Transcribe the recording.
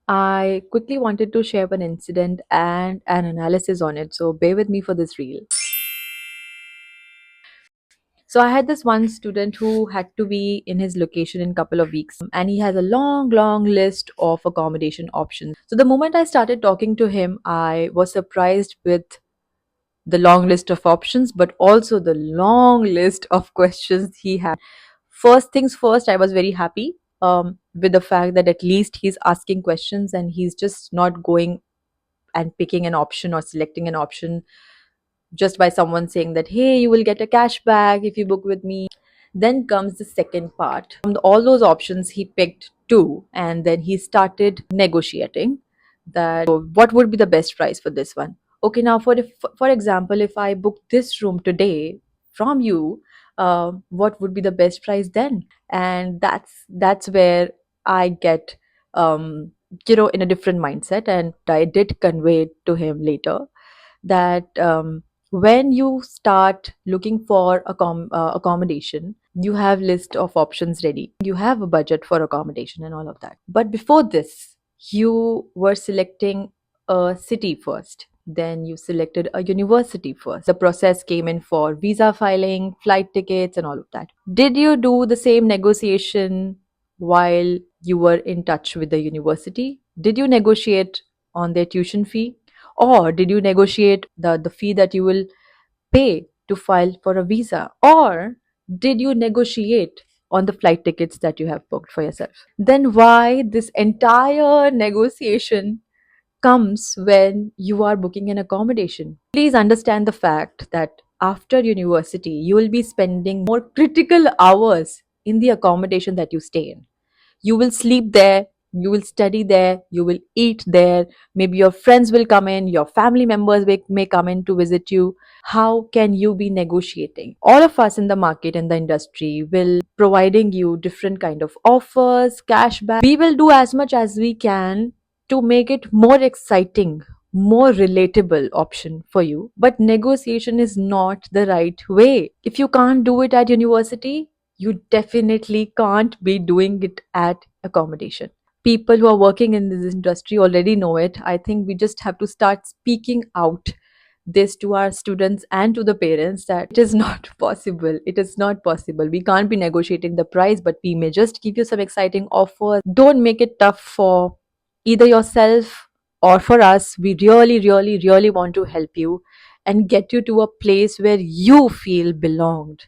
I quickly wanted to share an incident and an analysis on it, so bear with me for this reel. So I had this one student who had to be in his location in a couple of weeks, and he has a long list of accommodation options. So the moment I started talking to him, I was surprised with the long list of options, but also the long list of questions he had. First things first, I was very happy with the fact that at least he's asking questions and he's just not going and picking an option or selecting an option just by someone saying that, hey, you will get a cashback if you book with me. Then comes the second part. From all those options, he picked two and then he started negotiating that what would be the best price for this one. Okay, now for example, if I book this room today from you, what would be the best price then? And that's where I get in a different mindset, and I did convey it to him later that when you start looking for accommodation, you have list of options ready, you have a budget for accommodation and all of that, but before this you were selecting a city first, then you selected a university first. The process came in for visa filing, flight tickets and all of that. Did you do the same negotiation while you were in touch with the university? Did you negotiate on their tuition fee, or did you negotiate the fee that you will pay to file for a visa? Or did you negotiate on the flight tickets that you have booked for yourself? Then why this entire negotiation comes when you are booking an accommodation? Please understand the fact that after university, you will be spending more critical hours in the accommodation that you stay in. You will sleep there, you will study there, you will eat there, maybe your friends will come in, your family members may come in to visit you. How can you be negotiating? All of us in the market and the industry will providing you different kind of offers, cashback. We will do as much as we can to make it more exciting, more relatable option for you, but negotiation is not the right way. If you can't do it at university, you definitely can't be doing it at accommodation. People who are working in this industry already know it. I think we just have to start speaking out this to our students and to the parents that it is not possible. It is not possible. We can't be negotiating the price, but we may just give you some exciting offers. Don't make it tough for either yourself or for us. We really want to help you and get you to a place where you feel belonged.